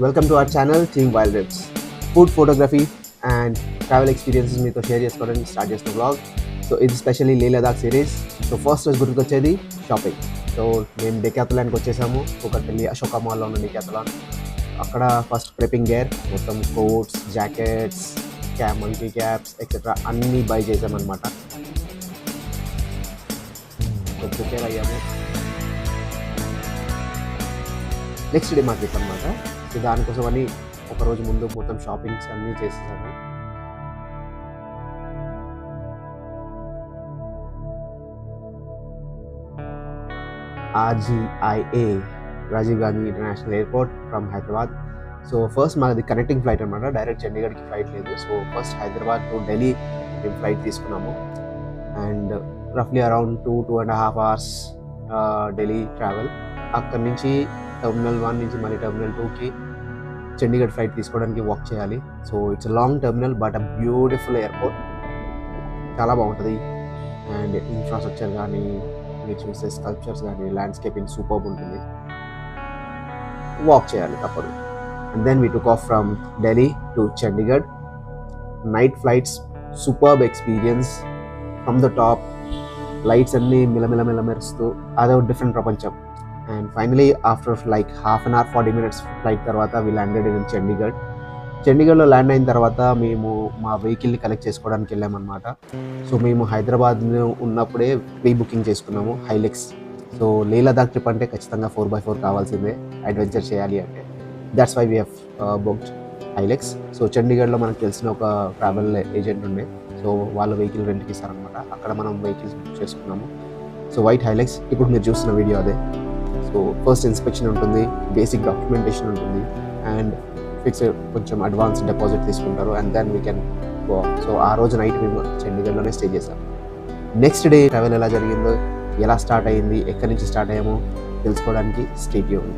Welcome to our channel team wild rips. Food photography and travel experiences మీతో share చేసుకోవడానికి start చేసిన blog. So ఇది specially Leh Ladakh series. So first రోజు గుర్తుకొచ్చేది shopping. So మేము డెకాథలాన్కి వచ్చేసాము. కూకట్పల్లి అశోక మాల్లో ఉన్న డెకాథలాన్. అక్కడ ఫస్ట్ ప్రెపింగ్ గేర్ మొత్తం coats, jackets, monkey caps etcetera అన్నీ బై చేసామన్నమాట. సో ప్రిపేర్ అయ్యాము. నెక్స్ట్ డే మా ట్రిప్ అనమాట. సో దానికోసం అని ఒకరోజు ముందు మొత్తం షాపింగ్స్ అన్నీ చేసేసాము. RGIA Rajiv Gandhi international airport from Hyderabad. So first మాది కనెక్టింగ్ ఫ్లైట్ అనమాట. డైరెక్ట్ చండీగఢ్కి ఫ్లైట్ లేదు. So first Hyderabad to Delhi మేము ఫ్లైట్ తీసుకున్నాము. అండ్ రఫ్లీ అరౌండ్ 2.5 hours ఢిల్లీ ట్రావెల్. అక్కడి నుంచి టర్మినల్ 1 నుంచి మళ్ళీ టర్మినల్ 2కి చండీగఢ్ ఫ్లైట్ తీసుకోవడానికి వాక్ చేయాలి. So it's long terminal but a beautiful airport. చాలా బాగుంటుంది. అండ్ ఇన్ఫ్రాస్ట్రక్చర్ కానీ మీరు చూసే స్కల్ప్చర్స్ కానీ ల్యాండ్స్కేపింగ్ సూపర్బ్ ఉంటుంది. వాక్ చేయాలి తప్పదు. And then we took off from Delhi to Chandigarh. Night flights, superb experience. From the top lights అన్నీ మిలమిల మెరుస్తూ అదో డిఫరెంట్ ప్రపంచం. And finally after like half an hour 40 minutes flight తర్వాత వీ ల్యాండెడ్ ఇన్ చండీగఢ్. చండీగఢ్లో ల్యాండ్ అయిన తర్వాత మేము మా వెహికల్ని కలెక్ట్ చేసుకోవడానికి వెళ్ళామన్నమాట. సో మేము హైదరాబాద్ ఉన్నప్పుడే ప్రీ బుకింగ్ చేసుకున్నాము హైలెక్స్. సో లే లదాఖ్ ట్రిప్ అంటే ఖచ్చితంగా 4x4 కావాల్సిందే అడ్వెంచర్ చేయాలి అంటే. That's why we have booked Hilux. So చండీగఢ్లో మనకు తెలిసిన ఒక ట్రావెల్ ఏజెంట్ ఉండే. సో వాళ్ళ వెహికల్ రెంట్కి ఇస్తారనమాట. అక్కడ మనం వెహికల్స్ బుక్ చేసుకున్నాము. సో వైట్ హైలెక్స్ ఇప్పుడు మీరు చూస్తున్న వీడియో అదే. సో ఫస్ట్ ఇన్స్పెక్షన్ ఉంటుంది, బేసిక్ డాక్యుమెంటేషన్ ఉంటుంది, అండ్ ఫిక్స్ కొంచెం అడ్వాన్స్ డిపాజిట్ తీసుకుంటారు. And then we can go. So ఆ రోజు నైట్ మేము చండీగఢ్లోనే స్టే చేసాం. నెక్స్ట్ డే ట్రావెల్ ఎలా జరిగిందో, ఎలా స్టార్ట్ అయ్యింది, ఎక్కడి నుంచి స్టార్ట్ అయ్యామో తెలుసుకోవడానికి స్టే ట్యూన్డ్.